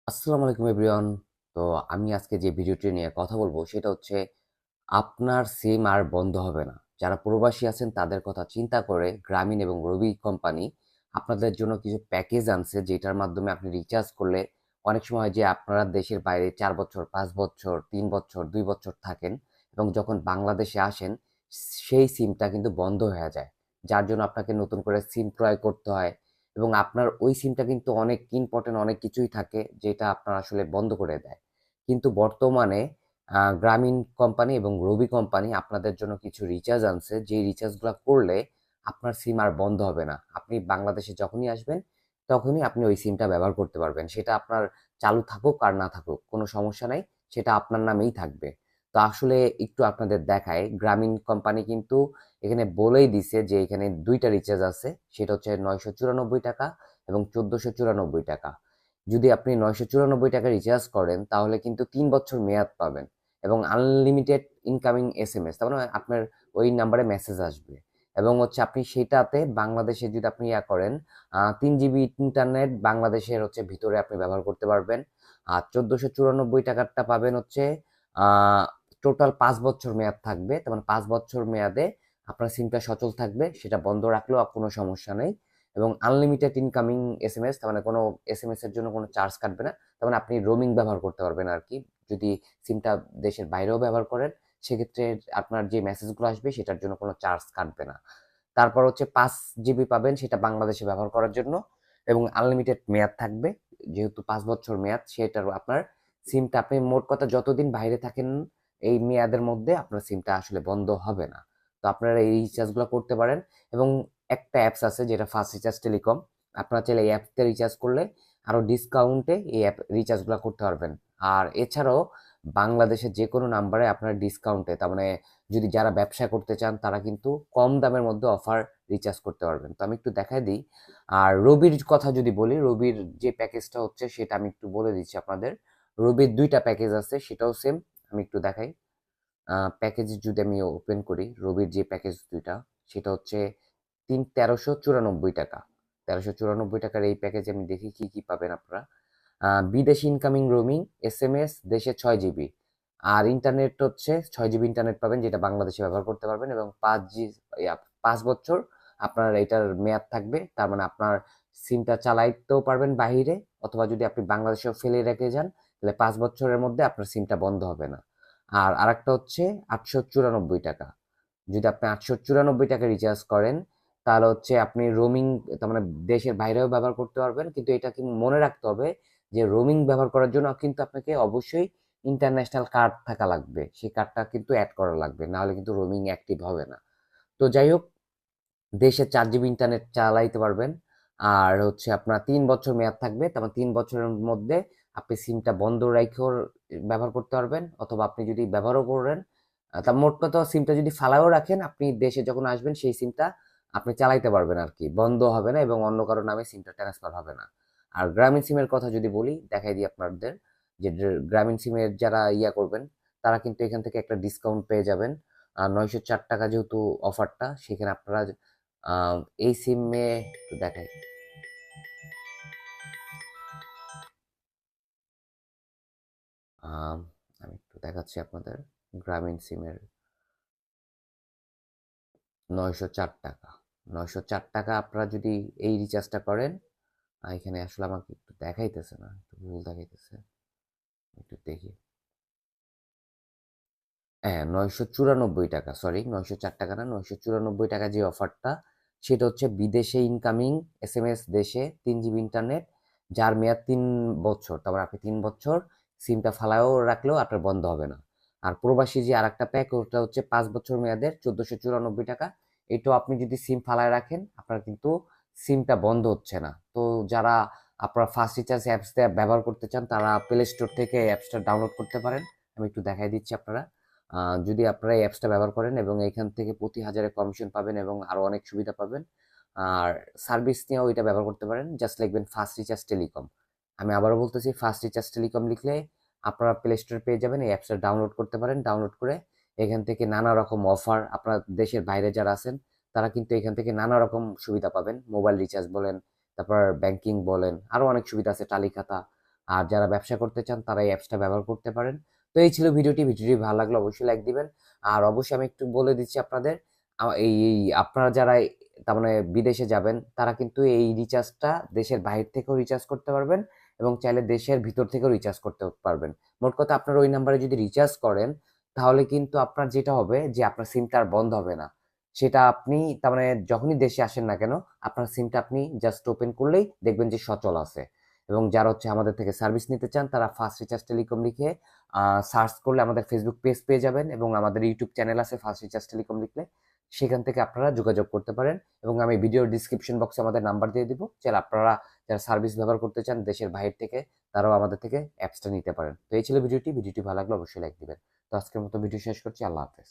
আসসালামু আলাইকুম এভরিওয়ান। তো আমি আজকে যে ভিডিওটি নিয়ে কথা বলবো সেটা হচ্ছে আপনার সিম আর বন্ধ হবে না। যারা প্রবাসী আছেন তাদের কথা চিন্তা করে গ্রামীণ এবং রবি কোম্পানি আপনাদের জন্য কিছু প্যাকেজ আনছে, যেটার মাধ্যমে আপনি রিচার্জ করলে অনেক সময় হয় যে আপনারা দেশের বাইরে 4 বছর, 5 বছর, 3 বছর, 2 বছর থাকেন এবং যখন বাংলাদেশে আসেন সেই সিমটা কিন্তু বন্ধ হয়ে যায়, যার জন্য আপনাকে নতুন করে সিম ক্রয় করতে হয় এবং আপনার ওই সিমটা কিন্তু অনেক ইম্পর্টেন্ট, অনেক কিছুই থাকে যেটা আপনার আসলে বন্ধ করে দেয়। কিন্তু বর্তমানে গ্রামীণ কোম্পানি এবং রবি কোম্পানি আপনাদের জন্য কিছু রিচার্জ আনছে, যে রিচার্জগুলো করলে আপনার সিম আর বন্ধ হবে না। আপনি বাংলাদেশে যখনই আসবেন তখনই আপনি ওই সিমটা ব্যবহার করতে পারবেন, সেটা আপনার চালু থাকুক আর না থাকুক কোনো সমস্যা নাই, সেটা আপনার নামেই থাকবে। তো আসলে একটু আপনাদের দেখায়, গ্রামীণ কোম্পানি কিন্তু এখানে বলেই দিছে যে এখানে দুইটা রিচার্জ আছে, সেটা হচ্ছে 994 টাকা এবং 1494 টাকা। যদি আপনি 994 টাকা রিচার্জ করেন তাহলে কিন্তু 3 বছর মেয়াদ পাবেন এবং আনলিমিটেড ইনকামিং এসএমএস, তার মানে আপনার ওই নাম্বারে মেসেজ আসবে। এবং হচ্ছে আপনি সেটাতে বাংলাদেশে যদি আপনি করেন 3 জিবি ইন্টারনেট বাংলাদেশের হচ্ছে ভিতরে আপনি ব্যবহার করতে পারবেন। আর 1494 টাকারটা পাবেন হচ্ছে টোটাল 5 বছর মেয়াদ থাকবে, তার মানে 5 বছর মেয়াদে আপনার সিমটা সচল থাকবে, সেটা বন্ধ রাখলেও কোনো সমস্যা নেই। এবং আনলিমিটেড ইনকামিং এসএমএস, তার মানে কোনো এসএমএস এর জন্য কোনো চার্জ কাটবে না, তার মানে আপনি রোমিং ব্যবহার করতে পারবেন আর কি। যদি সিমটা দেশের বাইরেও ব্যবহার করেন সেক্ষেত্রে আপনার যে মেসেজগুলো আসবে সেটার জন্য কোনো চার্জ কাটবে না। তারপর হচ্ছে 5 জিবি পাবেন, সেটা বাংলাদেশে ব্যবহার করার জন্য এবং আনলিমিটেড মেয়াদ থাকবে। যেহেতু 5 বছর মেয়াদ, সেটার আপনার সিমটা আপনি মোট কথা যতদিন বাইরে থাকেন এই মেয়াদের মধ্যে আপনার সিমটা আসলে বন্ধ হবে না। তো আপনারা এই রিচার্জগুলো করতে পারেন। এবং একটা অ্যাপস আছে যেটা ফার্স্ট রিচার্জ টেলিকম, আপনারা চাইলে এই অ্যাপতে রিচার্জ করলে আরো ডিসকাউন্টে এই অ্যাপ রিচার্জগুলো করতে পারবেন। আর এছাড়াও বাংলাদেশের যে কোনো নাম্বারে আপনার ডিসকাউন্টে, তার মানে যদি যারা ব্যবসা করতে চান তারা কিন্তু কম দামের মধ্যে অফার রিচার্জ করতে পারবেন। তো আমি একটু দেখাই দিই। আর রবির কথা যদি বলি, রবির যে প্যাকেজটা হচ্ছে সেটা আমি একটু বলে দিচ্ছি আপনাদের। রবির দুইটা প্যাকেজ আছে, সেটাও সেম। আমি একটু দেখাই। প্যাকেজ যদি আমি ওপেন করি, রবির যে প্যাকেজ দুইটা, সেটা হচ্ছে 1394 টাকা। 1394 টাকার এই প্যাকেজে আমি দেখি কি কি পাবেন আপনারা। বিদেশি ইনকামিং রোমিং, এসএমএস দেশে 6 জিবি, আর ইন্টারনেট হচ্ছে 6 জিবি ইন্টারনেট পাবেন যেটা বাংলাদেশে ব্যবহার করতে পারবেন এবং 5 বছর আপনার এটার মেয়াদ থাকবে। তার মানে আপনার সিমটা চালাইতেও পারবেন বাহিরে, অথবা যদি আপনি বাংলাদেশেও ফেলে রেখে যান তাহলে 5 বছরের মধ্যে আপনার সিমটা বন্ধ হবে না। আর আরেকটা হচ্ছে 894 টাকা। যদি আপনি 894 টাকা রিচার্জ করেন তাহলে হচ্ছে আপনি রোমিং, তার মানে দেশের বাইরেও ব্যবহার করতে পারবেন, কিন্তু এটা কি মনে রাখতে হবে যে রোমিং ব্যবহার করার জন্য কিন্তু আপনাকে অবশ্যই ইন্টারন্যাশনাল কার্ড থাকা লাগবে, সেই কার্ডটা কিন্তু অ্যাড করা লাগবে, না হলে কিন্তু রোমিং অ্যাক্টিভ হবে না। তো যাই হোক, দেশে 4 জিবি ইন্টারনেট চালাইতে পারবেন। আর হচ্ছে আপনার 3 বছর মেয়াদ থাকবে, তার মানে 3 বছরের মধ্যে আপনি সিমটা বন্ধ রেখেও ব্যবহার করতে পারবেন, অথবা আপনি যদি ব্যবহারও করেন তা মোট কথা সিমটা যদি ফালাও রাখেন আপনি দেশে যখন আসবেন সেই সিমটা আপনি চালাইতে পারবেন আর কি, বন্ধ হবে না এবং অন্য কারো নামে সিমটা ট্রান্সফার হবে না। আর গ্রামীণ সিমের কথা যদি বলি, দেখাই দিই আপনাদের যে গ্রামীণ সিমের যারা করবেন তারা কিন্তু এখান থেকে একটা ডিসকাউন্ট পেয়ে যাবেন। 904 টাকা যেহেতু অফারটা, সেখানে আপনারা আহ, এই সিমে একটু দেখাই। আহ, আমি একটু দেখাচ্ছি আপনাদের গ্রামীণ সিমের 904 টাকা। 904 টাকা আপনারা যদি এই রিচার্জটা করেন, এখানে আসলে আমাকে একটু দেখাইতেছে না, একটু ভুল দেখাইতেছে, একটু দেখি। হ্যাঁ, 994 টাকা, সরি, 904 টাকা না, 994 টাকা যে অফারটা, সেটা হচ্ছে বিদেশে ইনকামিং এসএমএস দেশে 3 জিবি ইন্টারনেট, যার মেয়াদ 3 বছর, তারপর আপনি 3 বছর সিমটা ফালায়ও রাখলেও আপনার বন্ধ হবে না। আর প্রবাসী যে আরেকটা প্যাক, ওটা হচ্ছে 5 বছর মেয়াদের 1494 টাকা। এটাও আপনি যদি সিম ফালায় রাখেন আপনার কিন্তু সিমটা বন্ধ হচ্ছে না। তো যারা আপনারা ফার্স্ট রিচার্জ অ্যাপস ব্যবহার করতে চান তারা প্লে স্টোর থেকে অ্যাপসটা ডাউনলোড করতে পারেন। আমি একটু দেখাই দিচ্ছি আপনারা। যদি আপনারা এই অ্যাপসটা ব্যবহার করেন এবং এখান থেকে প্রতি হাজারে কমিশন পাবেন এবং আরো অনেক সুবিধা পাবেন। আর সার্ভিস নিয়েও এটা ব্যবহার করতে পারেন, জাস্ট লিখবেন ফার্স্ট রিচার্জ টেলিকম। আমি আবারও বলতেছি, ফার্স্ট রিচার্জ টেলিকম লিখলে আপনারা প্লে স্টোরে পেয়ে যাবেন, এই অ্যাপসটা ডাউনলোড করতে পারেন। ডাউনলোড করে এখান থেকে নানা রকম অফার, আপনার দেশের বাইরে যারা আছেন তারা কিন্তু এখান থেকে নানা রকম সুবিধা পাবেন, মোবাইল রিচার্জ বলেন, তারপর ব্যাংকিং বলেন, আরো অনেক সুবিধা আছে, টালি খাতা, আর যারা ব্যবসা করতে চান তারা এই অ্যাপসটা ব্যবহার করতে পারেন। তো এই ছিল ভিডিওটি ভালো লাগলে অবশ্যই লাইক দিবেন। আর অবশ্যই আমি একটু বলে দিচ্ছি আপনাদের, আপনারা যারা তার মানে বিদেশে যাবেন তারা কিন্তু এই রিচার্জটা দেশের বাইরে থেকেও রিচার্জ করতে পারবেন এবং চাইলে দেশের ভিতর থেকেও রিচার্জ করতে পারবেন। মোট কথা আপনার ওই নাম্বারে যদি রিচার্জ করেন তাহলে কিন্তু আপনার যেটা হবে যে আপনার সিমটা আর বন্ধ হবে না। সেটা আপনি তার মানে যখনই দেশে আসেন না কেন আপনার সিমটা আপনি জাস্ট ওপেন করলেই দেখবেন যে সচল আছে। এবং যারা হচ্ছে আমাদের থেকে সার্ভিস নিতে চান তারা ফার্স্ট রিচার্জ টেলিকম লিখে সার্চ করলে আমাদের ফেসবুক পেজ পেয়ে যাবেন এবং আমাদের ইউটিউব চ্যানেল আছে ফার্স্ট রিচার্জ টেলিকম লিখলে, সেখান থেকে আপনারা যোগাযোগ করতে পারেন। এবং আমি ভিডিওর ডিসক্রিপশন বক্সে আমাদের নাম্বার দিয়ে দিব, চাইলে আপনারা যারা সার্ভিস ব্যবহার করতে চান দেশের বাইরে থেকে তারাও আমাদের থেকে অ্যাপসটা নিতে পারেন। তো এই ছিল ভিডিওটি ভালো লাগলে অবশ্যই লাইক দিবেন। তো আজকের মতো ভিডিও শেষ করছি। আল্লাহ হাফেজ।